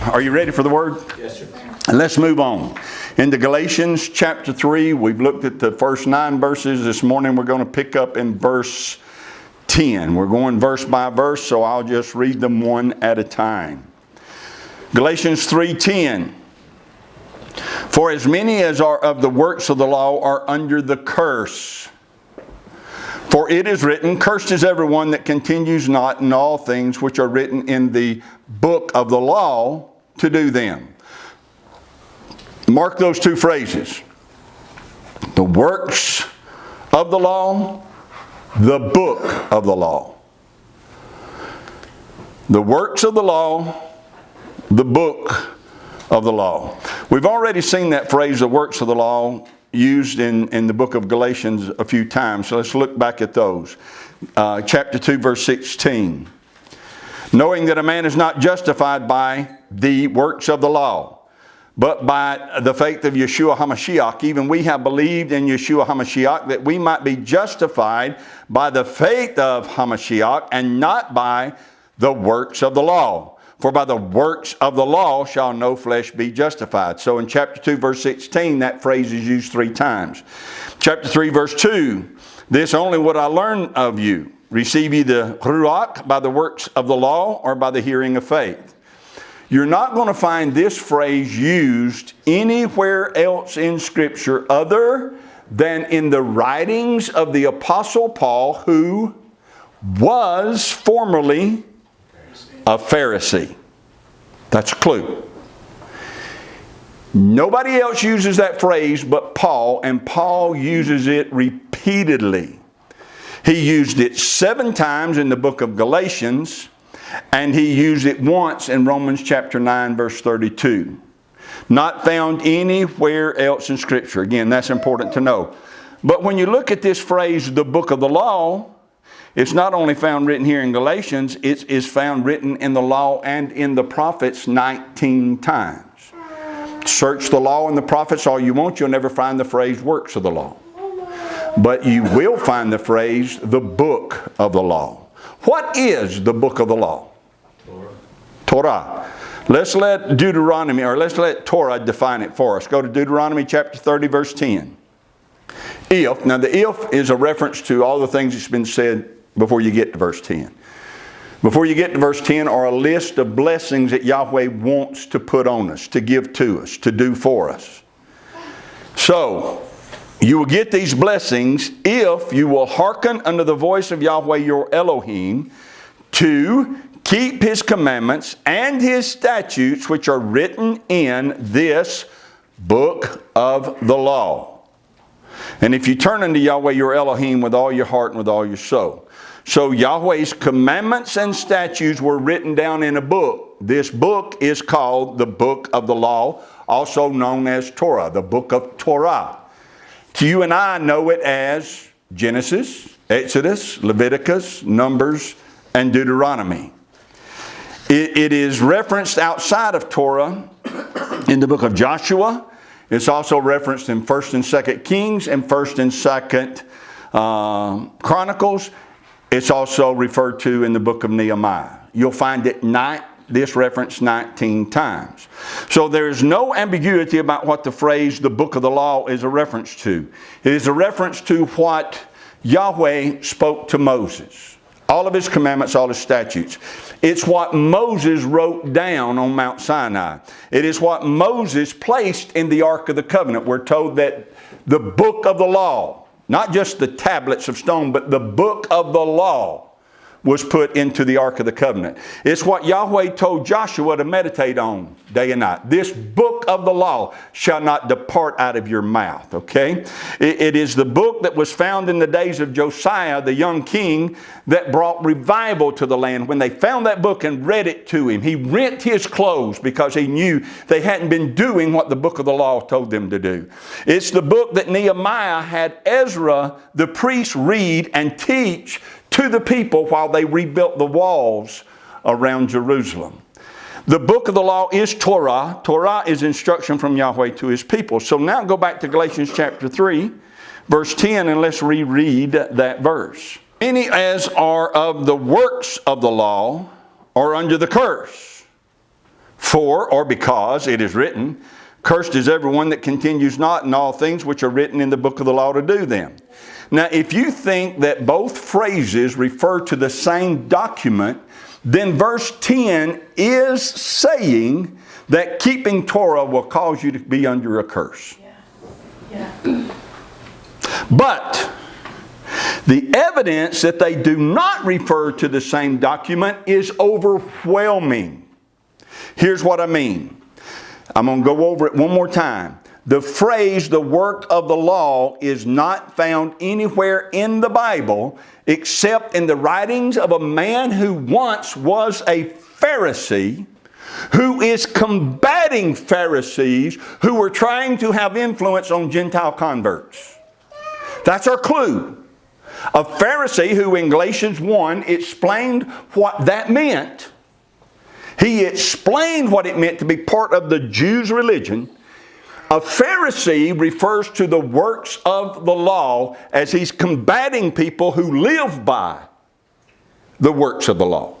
Are you ready for the word? Yes, sir. And let's move on. Into Galatians chapter 3, we've looked at the first 9 verses. This morning we're going to pick up in verse 10. We're going verse by verse, so I'll just read them one at a time. Galatians 3:10. For as many as are of the works of the law are under the curse. For it is written, cursed is everyone that continues not in all things which are written in the book of the law to do them. Mark those two phrases. The works of the law, the book of the law. The works of the law, the book of the law. We've already seen that phrase, the works of the law, used in the book of Galatians a few times. So let's look back at those. Chapter 2, verse 16. Knowing that a man is not justified by the works of the law, but by the faith of Yeshua HaMashiach. Even we have believed in Yeshua HaMashiach that we might be justified by the faith of HaMashiach and not by the works of the law. For by the works of the law shall no flesh be justified. So in chapter 2, verse 16, that phrase is used 3 times. Chapter 3, verse 2, this only would I learn of you. Receive ye the Ruach by the works of the law or by the hearing of faith? You're not going to find this phrase used anywhere else in Scripture other than in the writings of the Apostle Paul, who was formerly a Pharisee. That's a clue. Nobody else uses that phrase but Paul, and Paul uses it repeatedly. He used it 7 times in the book of Galatians, and he used it once in Romans chapter 9, verse 32. Not found anywhere else in Scripture. Again, that's important to know. But when you look at this phrase, the book of the law, it's not only found written here in Galatians, it is found written in the law and in the prophets 19 times. Search the law and the prophets all you want, you'll never find the phrase works of the law. But you will find the phrase the book of the law. What is the book of the law? Torah. Let's let Deuteronomy, or let's let Torah define it for us. Go to Deuteronomy chapter 30, verse 10. If, now the if is a reference to all the things that's been said before you get to verse 10. Before you get to verse 10 are a list of blessings that Yahweh wants to put on us, to give to us, to do for us. So, you will get these blessings if you will hearken unto the voice of Yahweh your Elohim to keep His commandments and His statutes which are written in this book of the law. And if you turn unto Yahweh your Elohim with all your heart and with all your soul. So Yahweh's commandments and statutes were written down in a book. This book is called the book of the law, also known as Torah, the book of Torah. You and I know it as Genesis, Exodus, Leviticus, Numbers, and Deuteronomy. It is referenced outside of Torah in the book of Joshua. It's also referenced in 1st and 2nd Kings and 1st and 2nd Chronicles. It's also referred to in the book of Nehemiah. You'll find this reference 19 times. So there is no ambiguity about what the phrase, the book of the law, is a reference to. It is a reference to what Yahweh spoke to Moses. All of His commandments, all His statutes. It's what Moses wrote down on Mount Sinai. It is what Moses placed in the Ark of the Covenant. We're told that the book of the law, not just the tablets of stone, but the book of the law was put into the Ark of the Covenant. It's what Yahweh told Joshua to meditate on day and night. This book of the law shall not depart out of your mouth, okay? It is the book that was found in the days of Josiah, the young king, that brought revival to the land. When they found that book and read it to him, he rent his clothes because he knew they hadn't been doing what the book of the law told them to do. It's the book that Nehemiah had Ezra, the priest, read and teach to the people while they rebuilt the walls around Jerusalem. The book of the law is Torah. Torah is instruction from Yahweh to His people. So now go back to Galatians chapter 3, verse 10, and let's reread that verse. Many as are of the works of the law are under the curse. For, or because, it is written, cursed is everyone that continues not in all things which are written in the book of the law to do them. Now, if you think that both phrases refer to the same document, then verse 10 is saying that keeping Torah will cause you to be under a curse. Yeah. But the evidence that they do not refer to the same document is overwhelming. Here's what I mean. I'm going to go over it one more time. The phrase, the work of the law, is not found anywhere in the Bible except in the writings of a man who once was a Pharisee, who is combating Pharisees who were trying to have influence on Gentile converts. That's our clue. A Pharisee who in Galatians 1 explained what that meant. He explained what it meant to be part of the Jews' religion. A Pharisee refers to the works of the law as he's combating people who live by the works of the law.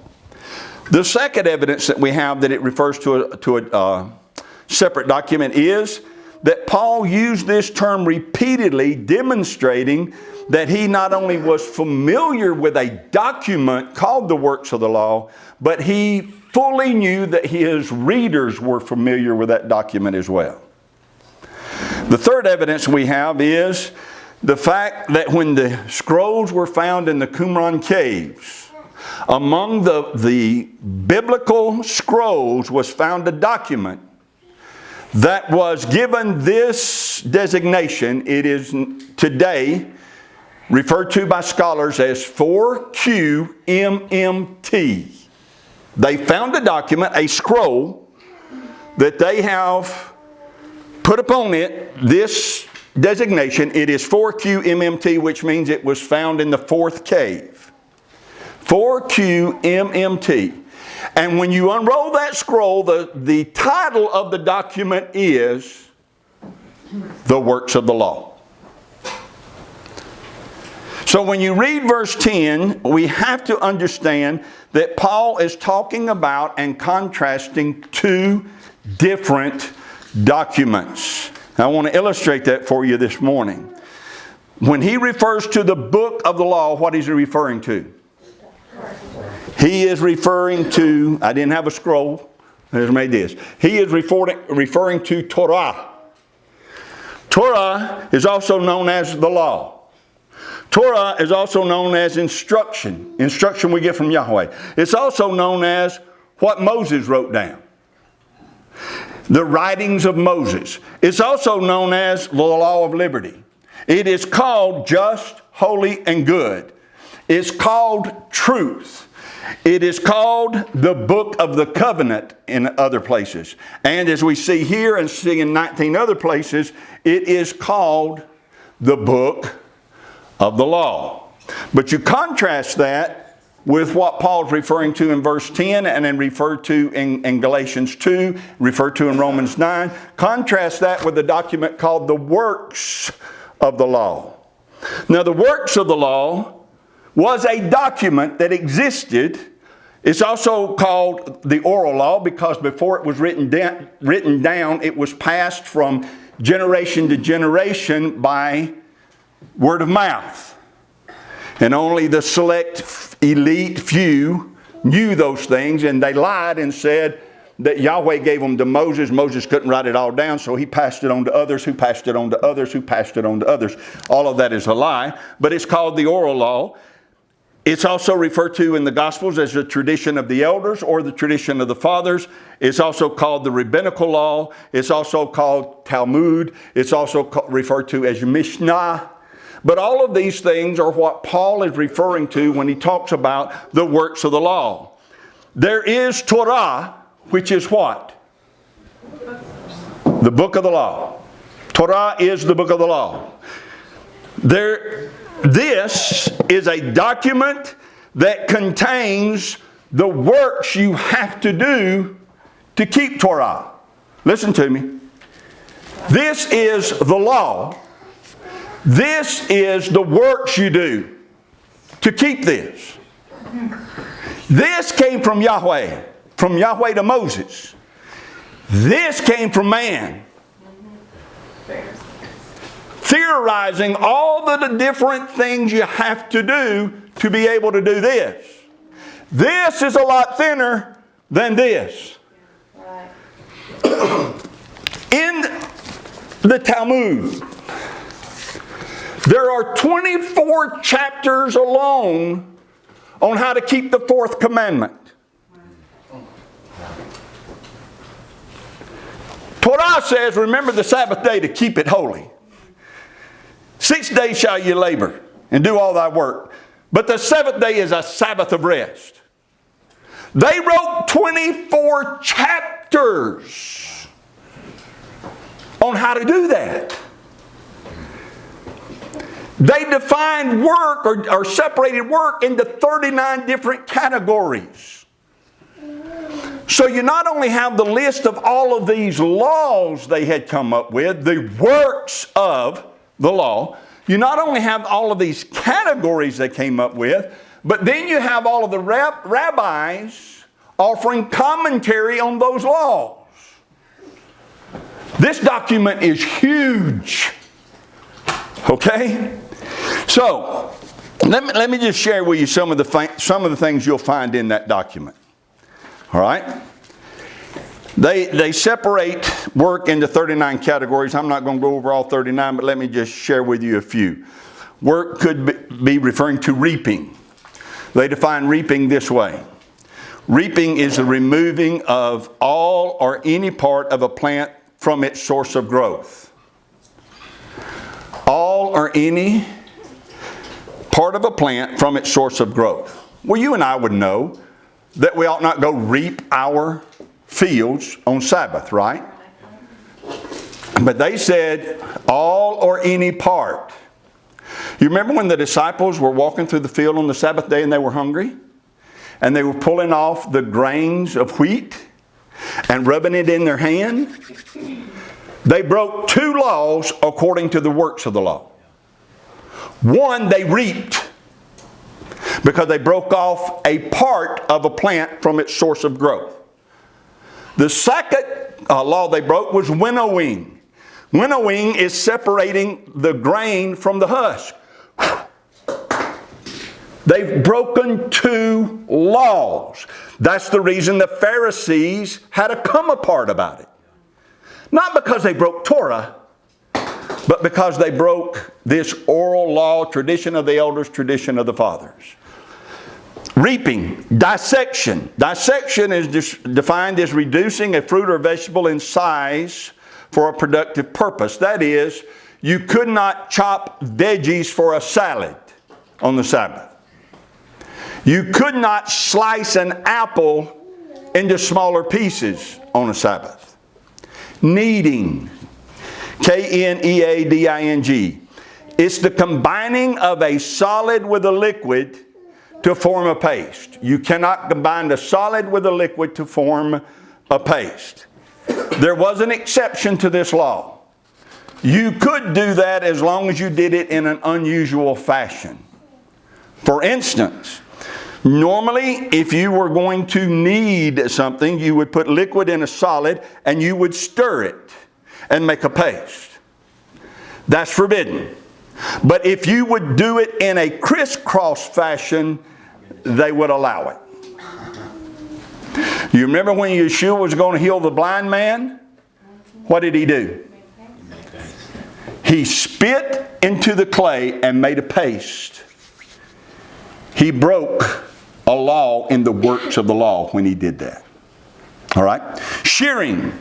The second evidence that we have that it refers to a separate document is that Paul used this term repeatedly, demonstrating that he not only was familiar with a document called the works of the law, but he fully knew that his readers were familiar with that document as well. The third evidence we have is the fact that when the scrolls were found in the Qumran caves, among the biblical scrolls was found a document that was given this designation. It is today referred to by scholars as 4QMMT. They found a document, a scroll, that they have put upon it this designation. It is 4QMMT, which means it was found in the fourth cave. 4QMMT. And when you unroll that scroll, the title of the document is The Works of the Law. So when you read verse 10, we have to understand that Paul is talking about and contrasting two different documents. I want to illustrate that for you this morning. When he refers to the book of the law, what is he referring to? He is referring to, I didn't have a scroll, I just made this. He is referring to Torah. Torah is also known as the law. Torah is also known as instruction. Instruction we get from YAHWEH. It's also known as what Moses wrote down. The writings of Moses. It's also known as the law of liberty. It is called just, holy, and good. It's called truth. It is called the book of the covenant in other places. And as we see here and see in 19 other places, it is called the book of the law. But you contrast that with what Paul's referring to in verse 10 and then referred to in Galatians 2, referred to in Romans 9. Contrast that with the document called the works of the law. Now, the works of the law was a document that existed. It's also called the oral law because before it was written down, it was passed from generation to generation by word of mouth. And only the select elite few knew those things, and they lied and said that YAHWEH gave them to Moses. Moses couldn't write it all down, so he passed it on to others, who passed it on to others, who passed it on to others. All of that is a lie, but it's called the oral law. It's also referred to in the Gospels as the tradition of the elders or the tradition of the fathers. It's also called the rabbinical law. It's also called Talmud. It's also referred to as Mishnah. But all of these things are what Paul is referring to when he talks about the works of the law. There is Torah, which is what? The book of the law. Torah is the book of the law. This is a document that contains the works you have to do to keep Torah. Listen to me. This is the law. This is the works you do to keep this. This came from YAHWEH to Moses. This came from man. Theorizing all the different things you have to do to be able to do this. This is a lot thinner than this. In the Talmud, there are 24 chapters alone on how to keep the fourth commandment. Torah says, remember the Sabbath day to keep it holy. 6 days shall you labor and do all thy work. But the seventh day is a Sabbath of rest. They wrote 24 chapters on how to do that. They defined work or separated work into 39 different categories. So you not only have the list of all of these laws they had come up with, the works of the law, you not only have all of these categories they came up with, but then you have all of the rabbis offering commentary on those laws. This document is huge. Okay? So, let me just share with you some of the things you'll find in that document. All right? They separate work into 39 categories. I'm not going to go over all 39, but let me just share with you a few. Work could be referring to reaping. They define reaping this way. Reaping is the removing of all or any part of a plant from its source of growth. All or any part of a plant from its source of growth. Well, you and I would know that we ought not go reap our fields on Sabbath, right? But they said all or any part. You remember when the disciples were walking through the field on the Sabbath day and they were hungry? And they were pulling off the grains of wheat and rubbing it in their hand? They broke two laws according to the works of the law. One, they reaped because they broke off a part of a plant from its source of growth. The second law they broke was winnowing. Winnowing is separating the grain from the husk. They've broken two laws. That's the reason the Pharisees had a come apart about it. Not because they broke Torah, but because they broke this oral law, tradition of the elders, tradition of the fathers. Reaping, dissection. Dissection is defined as reducing a fruit or vegetable in size for a productive purpose. That is, you could not chop veggies for a salad on the Sabbath. You could not slice an apple into smaller pieces on a Sabbath. Kneading, K-N-E-A-D-I-N-G. It's the combining of a solid with a liquid to form a paste. You cannot combine the solid with a liquid to form a paste. There was an exception to this law. You could do that as long as you did it in an unusual fashion. For instance, normally if you were going to knead something, you would put liquid in a solid and you would stir it and make a paste. That's forbidden. But if you would do it in a crisscross fashion, they would allow it. You remember when Yeshua was going to heal the blind man? What did he do? He spit into the clay and made a paste. He broke a law in the works of the law when he did that. All right? Shearing.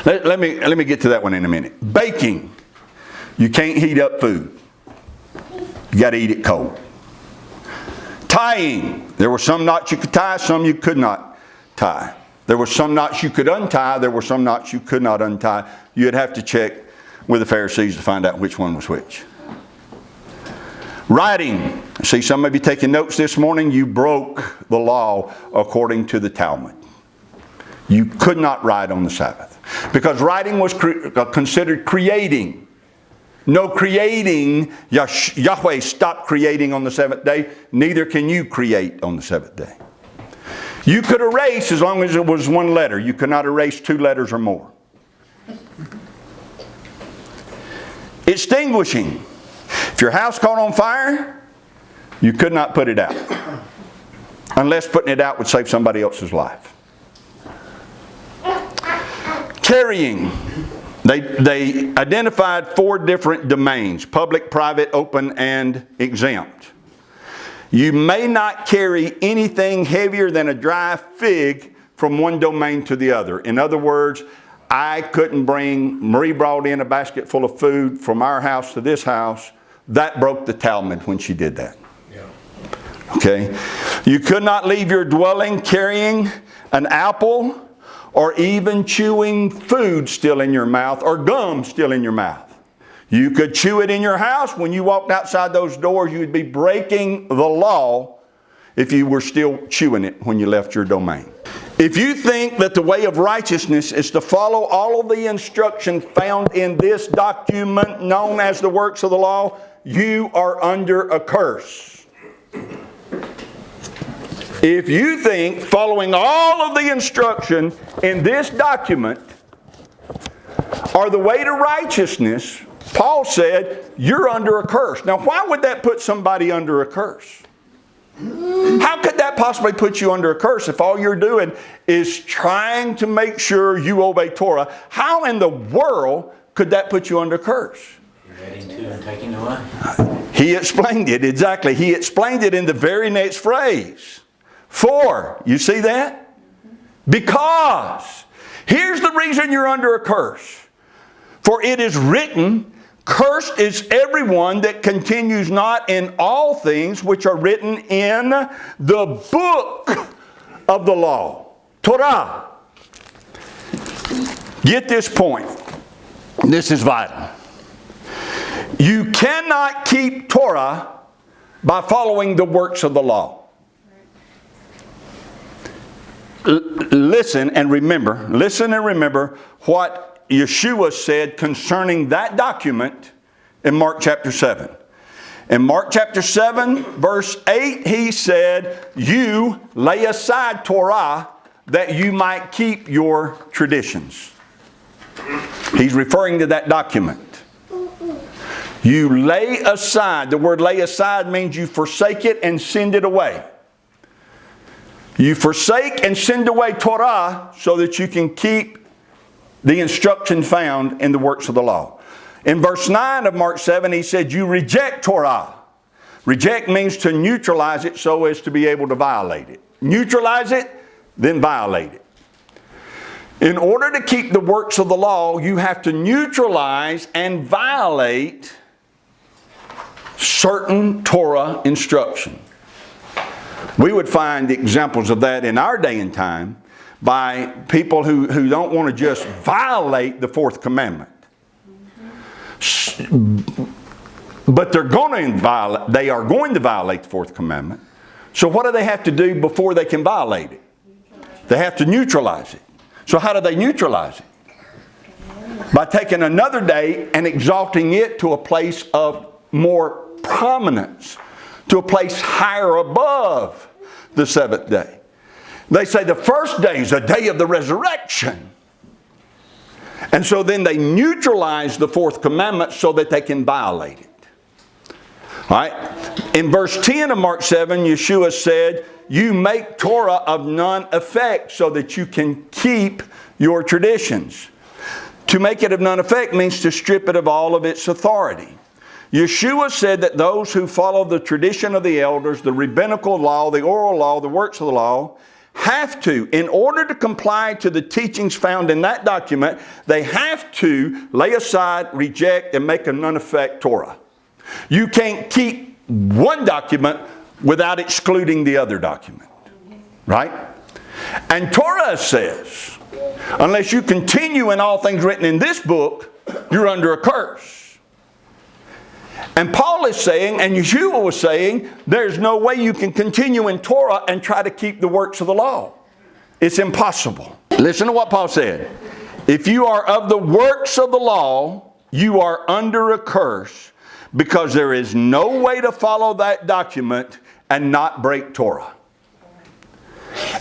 Let me get to that one in a minute. Baking. You can't heat up food. You got to eat it cold. Tying. There were some knots you could tie, some you could not tie. There were some knots you could untie, there were some knots you could not untie. You'd have to check with the Pharisees to find out which one was which. Writing. See, some of you taking notes this morning, you broke the law according to the Talmud. You could not write on the Sabbath. Because writing was considered creating. No creating. YAHWEH stopped creating on the seventh day. Neither can you create on the seventh day. You could erase as long as it was one letter. You could not erase 2 letters or more. Extinguishing. If your house caught on fire, you could not put it out. Unless putting it out would save somebody else's life. Carrying. They identified 4 different domains: public, private, open, and exempt. You may not carry anything heavier than a dry fig from one domain to the other. In other words, I couldn't bring, Marie brought in a basket full of food from our house to this house. That broke the Talmud when she did that. Yeah. Okay? You could not leave your dwelling carrying an apple or even chewing food still in your mouth or gum still in your mouth. You could chew it in your house. When you walked outside those doors, you would be breaking the law if you were still chewing it when you left your domain. If you think that the way of righteousness is to follow all of the instruction found in this document known as the works of the law, you are under a curse. If you think following all of the instruction in this document are the way to righteousness, Paul said, you're under a curse. Now, why would that put somebody under a curse? How could that possibly put you under a curse if all you're doing is trying to make sure you obey Torah? How in the world could that put you under a curse? Adding to and taking away. He explained it, exactly. He explained it in the very next phrase. For, you see that? Because. Here's the reason you're under a curse. For it is written, cursed is everyone that continues not in all things which are written in the book of the law. Torah. Get this point. This is vital. You cannot keep Torah by following the works of the law. Listen and remember what Yeshua said concerning that document in Mark chapter 7. In Mark chapter 7, verse 8, he said, you lay aside Torah that you might keep your traditions. He's referring to that document. You lay aside. The word lay aside means you forsake it and send it away. You forsake and send away Torah so that you can keep the instruction found in the works of the law. In verse 9 of Mark 7, he said, you reject Torah. Reject means to neutralize it so as to be able to violate it. Neutralize it, then violate it. In order to keep the works of the law, you have to neutralize and violate certain Torah instruction. We would find examples of that in our day and time by people who don't want to just violate the 4th commandment. But they are going to violate the 4th commandment. So what do they have to do before they can violate it? They have to neutralize it. So how do they neutralize it? By taking another day and exalting it to a place of more prominence, to a place higher above the 7th day. They say the first day is a day of the resurrection. And so then they neutralize the 4th commandment so that they can violate it. All right? In verse 10 of Mark 7, Yeshua said, you make Torah of none effect so that you can keep your traditions. To make it of none effect means to strip it of all of its authority. Yeshua said that those who follow the tradition of the elders, the rabbinical law, the oral law, the works of the law, have to, in order to comply to the teachings found in that document, they have to lay aside, reject, and make of none effect Torah. You can't keep one document without excluding the other document. Right? And Torah says, unless you continue in all things written in this book, you're under a curse. And Paul is saying, and Yeshua was saying, there's no way you can continue in Torah and try to keep the works of the law. It's impossible. Listen to what Paul said. If you are of the works of the law, you are under a curse, because there is no way to follow that document and not break Torah.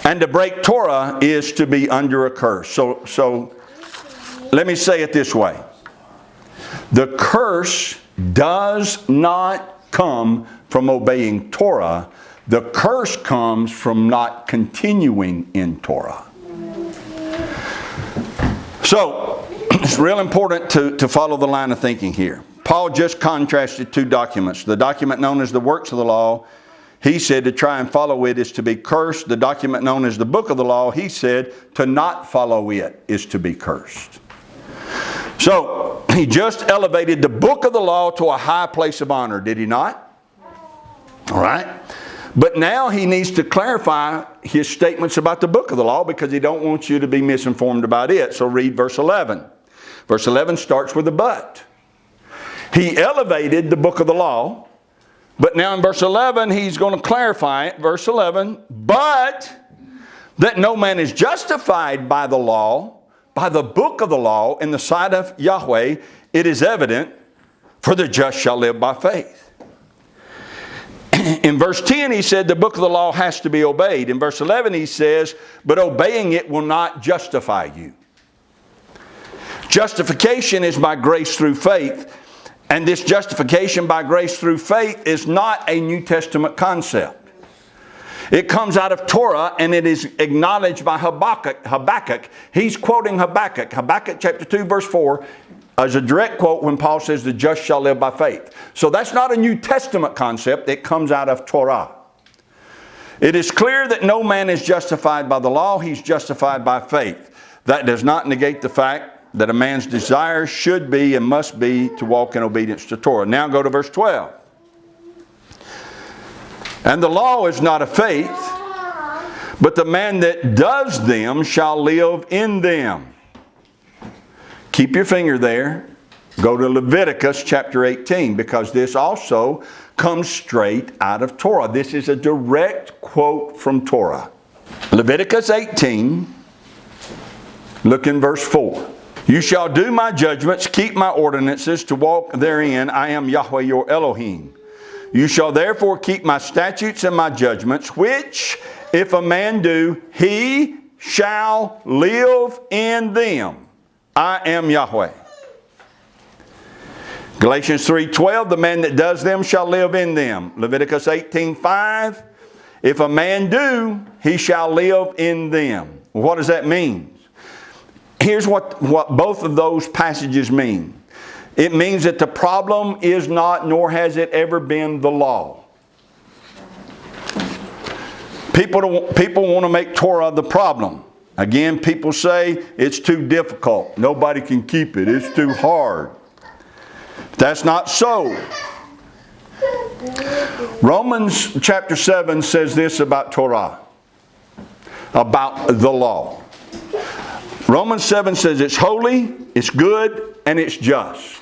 And to break Torah is to be under a curse. So let me say it this way. The curse does not come from obeying Torah. The curse comes from not continuing in Torah. So, it's real important to follow the line of thinking here. Paul just contrasted two documents. The document known as the works of the law, he said to try and follow it is to be cursed. The document known as the book of the law, he said to not follow it is to be cursed. So, he just elevated the book of the law to a high place of honor, did he not? All right. But now he needs to clarify his statements about the book of the law because he don't want you to be misinformed about it. So read verse 11. Verse 11 starts with a but. He elevated the book of the law, but now in verse 11 he's going to clarify it. Verse 11, but that no man is justified by the law, by the book of the law in the sight of Yahweh, it is evident, for the just shall live by faith. In verse 10 he said the book of the law has to be obeyed. In verse 11 he says, but obeying it will not justify you. Justification is by grace through faith. And this justification by grace through faith is not a New Testament concept. It comes out of Torah and it is acknowledged by Habakkuk. He's quoting Habakkuk. Habakkuk chapter 2 verse 4 as a direct quote when Paul says the just shall live by faith. So that's not a New Testament concept. It comes out of Torah. It is clear that no man is justified by the law. He's justified by faith. That does not negate the fact that a man's desire should be and must be to walk in obedience to Torah. Now go to verse 12. And the law is not of faith, but the man that does them shall live in them. Keep your finger there. Go to Leviticus chapter 18 because this also comes straight out of Torah. This is a direct quote from Torah. Leviticus 18, look in verse 4. You shall do my judgments, keep my ordinances, to walk therein. I am Yahweh your Elohim. You shall therefore keep my statutes and my judgments, which if a man do, he shall live in them. I am Yahweh. Galatians 3:12, the man that does them shall live in them. Leviticus 18:5, if a man do, he shall live in them. What does that mean? Here's what both of those passages mean. It means that the problem is not, nor has it ever been, the law. People want to make Torah the problem. Again, people say it's too difficult. Nobody can keep it. It's too hard. That's not so. Romans chapter 7 says this about Torah, about the law. Romans 7 says it's holy, it's good, and it's just.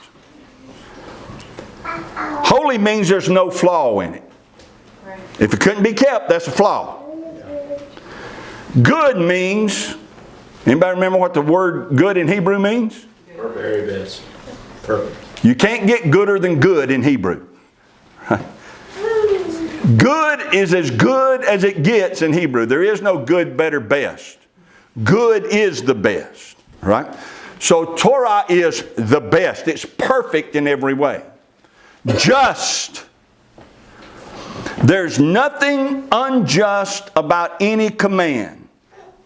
Holy means there's no flaw in it. If it couldn't be kept, that's a flaw. Good means, anybody remember what the word good in Hebrew means? Very best. Perfect. You can't get gooder than good in Hebrew. Good is as good as it gets in Hebrew. There is no good, better, best. Good is the best, right? So Torah is the best. It's perfect in every way. Just. There's nothing unjust about any command.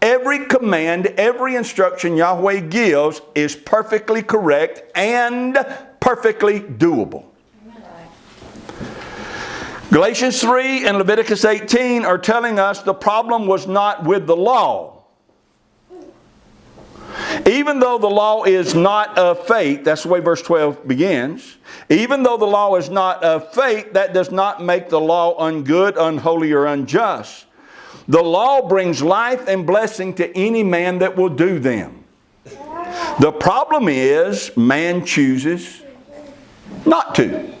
Every command, every instruction Yahweh gives is perfectly correct and perfectly doable. Galatians 3 and Leviticus 18 are telling us the problem was not with the law. Even though the law is not of faith, that's the way verse 12 begins. Even though the law is not of faith, that does not make the law ungood, unholy, or unjust. The law brings life and blessing to any man that will do them. The problem is man chooses not to.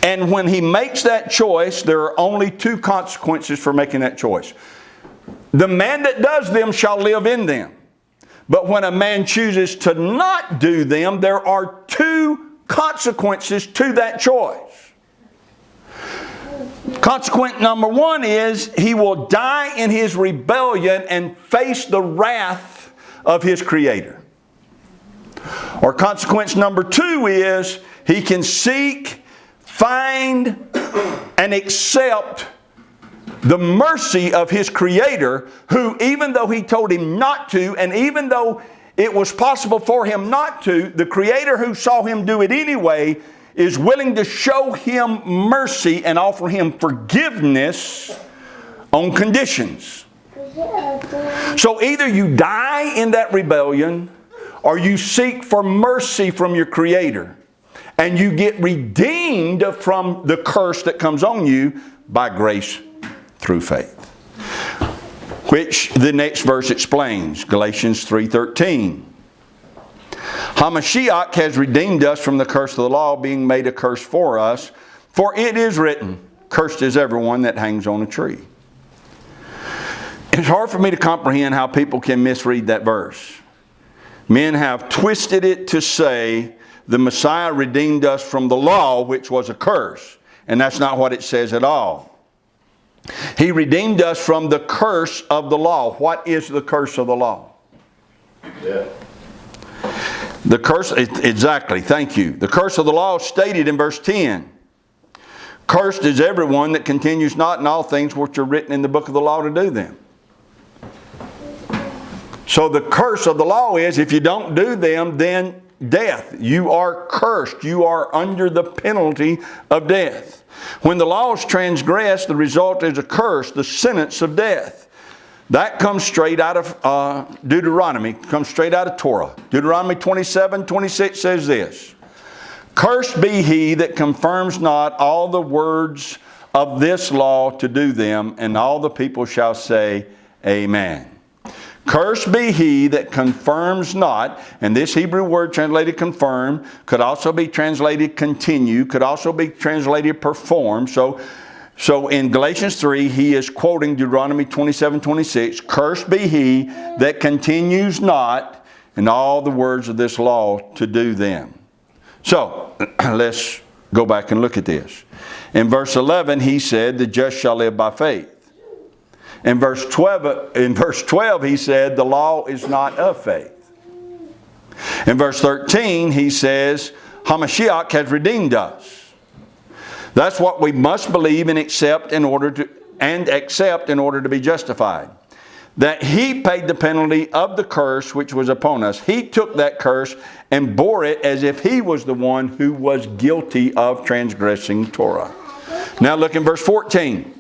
And when he makes that choice, there are only two consequences for making that choice. The man that does them shall live in them. But when a man chooses to not do them, there are two consequences to that choice. Consequence number one is he will die in his rebellion and face the wrath of his Creator. Or consequence number two is he can seek, find, and accept the mercy of his Creator, who even though he told him not to, and even though it was possible for him not to, the Creator who saw him do it anyway is willing to show him mercy and offer him forgiveness on conditions. So either you die in that rebellion, or you seek for mercy from your Creator, and you get redeemed from the curse that comes on you by grace through faith. Which the next verse explains, Galatians 3:13. HaMashiach has redeemed us from the curse of the law, being made a curse for us. For it is written, cursed is everyone that hangs on a tree. It's hard for me to comprehend how people can misread that verse. Men have twisted it to say the Messiah redeemed us from the law, which was a curse. And that's not what it says at all. He redeemed us from the curse of the law. What is the curse of the law? Death. The curse, exactly, thank you. The curse of the law stated in verse 10. Cursed is everyone that continues not in all things which are written in the book of the law to do them. So the curse of the law is if you don't do them, then death. You are cursed. You are under the penalty of death. When the law is transgressed, the result is a curse, the sentence of death. That comes straight out of Deuteronomy, comes straight out of Torah. Deuteronomy 27:26 says this, cursed be he that confirms not all the words of this law to do them, and all the people shall say, Amen. Cursed be he that confirms not, and this Hebrew word translated confirm could also be translated continue, could also be translated perform. So in Galatians 3, he is quoting Deuteronomy 27:26, cursed be he that continues not in all the words of this law to do them. So let's go back and look at this. In verse 11, he said, the just shall live by faith. In verse 12, he said, the law is not of faith. In verse 13, he says, HaMashiach has redeemed us. That's what we must believe and accept in order to be justified. That he paid the penalty of the curse which was upon us. He took that curse and bore it as if he was the one who was guilty of transgressing Torah. Now look in verse 14.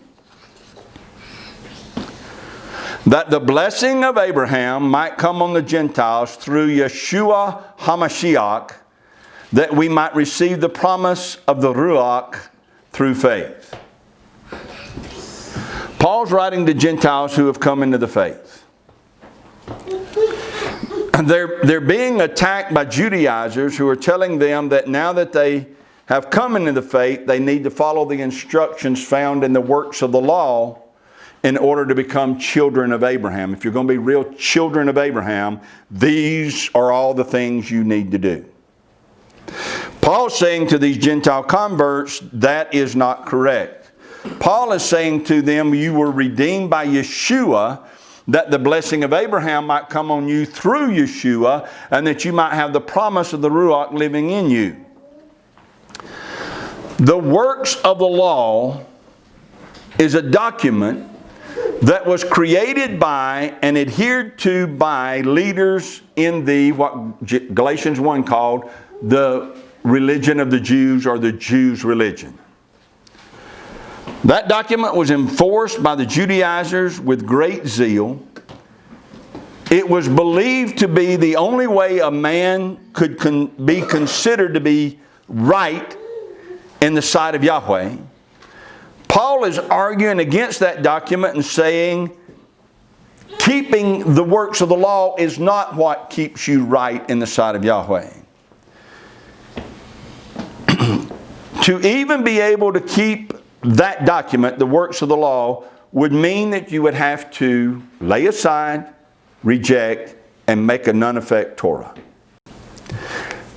That the blessing of Abraham might come on the Gentiles through Yeshua HaMashiach, that we might receive the promise of the Ruach through faith. Paul's writing to Gentiles who have come into the faith. They're being attacked by Judaizers who are telling them that now that they have come into the faith, they need to follow the instructions found in the works of the law in order to become children of Abraham. If you're going to be real children of Abraham, these are all the things you need to do. Paul's saying to these Gentile converts, that is not correct. Paul is saying to them, you were redeemed by Yeshua, that the blessing of Abraham might come on you through Yeshua, and that you might have the promise of the Ruach living in you. The works of the law is a document that was created by and adhered to by leaders in what Galatians 1 called the religion of the Jews, or the Jews' religion. That document was enforced by the Judaizers with great zeal. It was believed to be the only way a man could be considered to be right in the sight of Yahweh. Paul is arguing against that document and saying, keeping the works of the law is not what keeps you right in the sight of Yahweh. To even be able to keep that document, the works of the law, would mean that you would have to lay aside, reject, and make a none-effect Torah.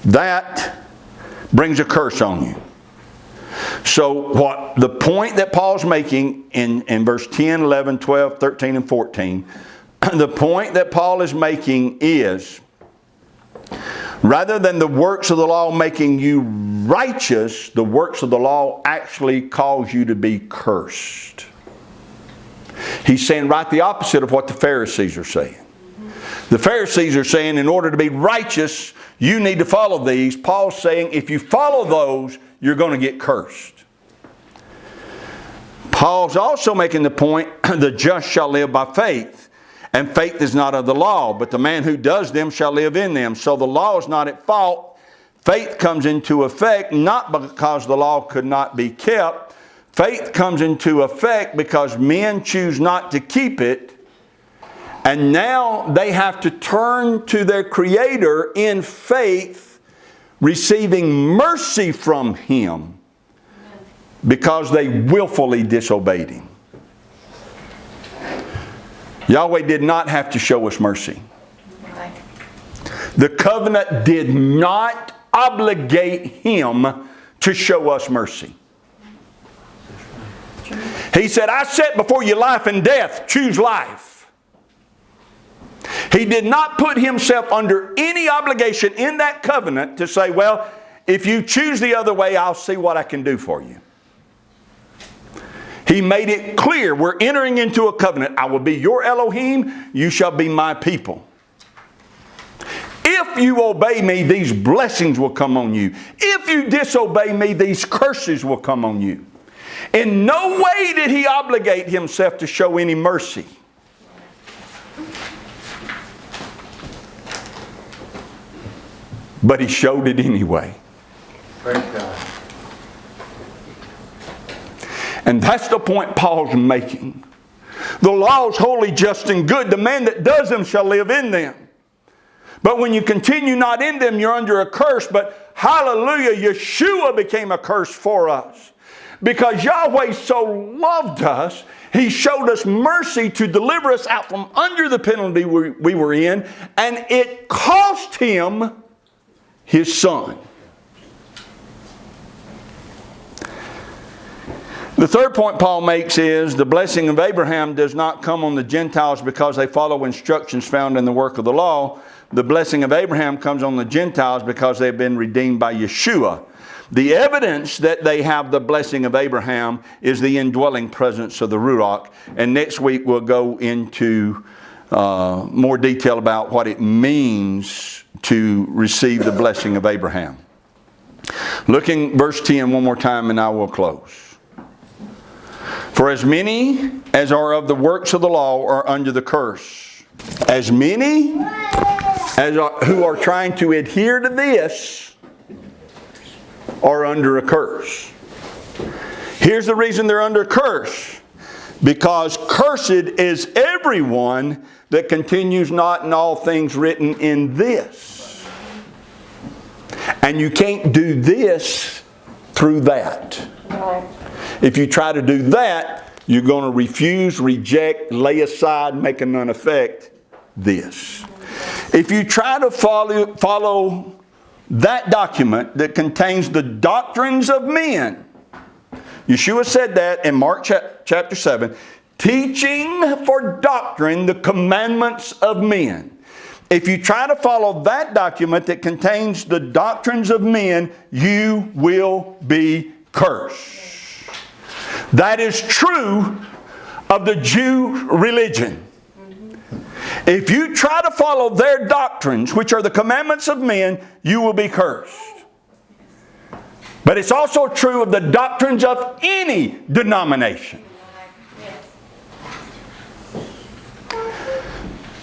That brings a curse on you. So what the point that Paul's making in verse 10, 11, 12, 13, and 14, the point that Paul is making is, rather than the works of the law making you righteous, the works of the law actually cause you to be cursed. He's saying right the opposite of what the Pharisees are saying. The Pharisees are saying in order to be righteous, you need to follow these. Paul's saying if you follow those, you're going to get cursed. Paul's also making the point, the just shall live by faith. And faith is not of the law, but the man who does them shall live in them. So the law is not at fault. Faith comes into effect not because the law could not be kept. Faith comes into effect because men choose not to keep it. And now they have to turn to their Creator in faith, receiving mercy from Him because they willfully disobeyed Him. Yahweh did not have to show us mercy. The covenant did not obligate Him to show us mercy. He said, I set before you life and death. Choose life. He did not put Himself under any obligation in that covenant to say, well, if you choose the other way, I'll see what I can do for you. He made it clear, we're entering into a covenant. I will be your Elohim, you shall be my people. If you obey me, these blessings will come on you. If you disobey me, these curses will come on you. In no way did He obligate Himself to show any mercy. But He showed it anyway. Praise God. And that's the point Paul's making. The law is holy, just, and good. The man that does them shall live in them. But when you continue not in them, you're under a curse. But hallelujah, Yeshua became a curse for us. Because Yahweh so loved us, He showed us mercy to deliver us out from under the penalty we were in. And it cost Him His Son. The third point Paul makes is the blessing of Abraham does not come on the Gentiles because they follow instructions found in the work of the law. The blessing of Abraham comes on the Gentiles because they've been redeemed by Yeshua. The evidence that they have the blessing of Abraham is the indwelling presence of the Ruach. And next week we'll go into more detail about what it means to receive the blessing of Abraham. Looking verse 10 one more time and I will close. For as many as are of the works of the law are under the curse. As many as who are trying to adhere to this are under a curse. Here's the reason they're under a curse. Because cursed is everyone that continues not in all things written in this. And you can't do this through that. If you try to do that, you're going to refuse, reject, lay aside, make a none effect this. If you try to follow that document that contains the doctrines of men, Yeshua said that in Mark chapter 7, teaching for doctrine the commandments of men. If you try to follow that document that contains the doctrines of men, you will be cursed. That is true of the Jew religion. If you try to follow their doctrines, which are the commandments of men, you will be cursed. But it's also true of the doctrines of any denomination.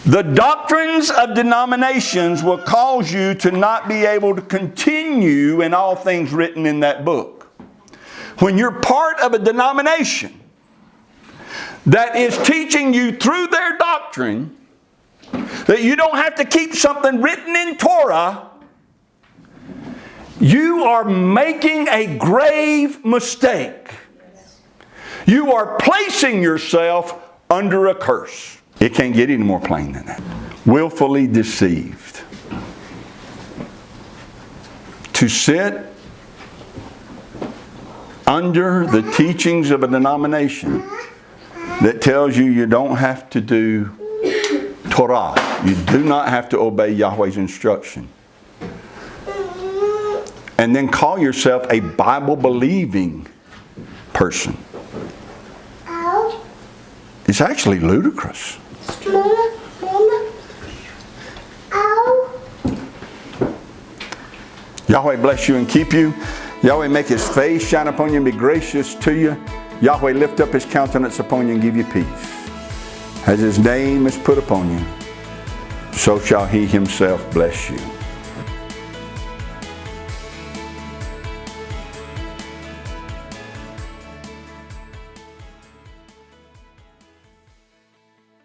The doctrines of denominations will cause you to not be able to continue in all things written in that book. When you're part of a denomination that is teaching you through their doctrine that you don't have to keep something written in Torah, you are making a grave mistake. You are placing yourself under a curse. It can't get any more plain than that. Willfully deceived. To sit under the teachings of a denomination that tells you don't have to do Torah. You do not have to obey Yahweh's instruction. And then call yourself a Bible-believing person. It's actually ludicrous. Yahweh bless you and keep you. Yahweh make His face shine upon you and be gracious to you. Yahweh lift up His countenance upon you and give you peace. As His name is put upon you, so shall He Himself bless you.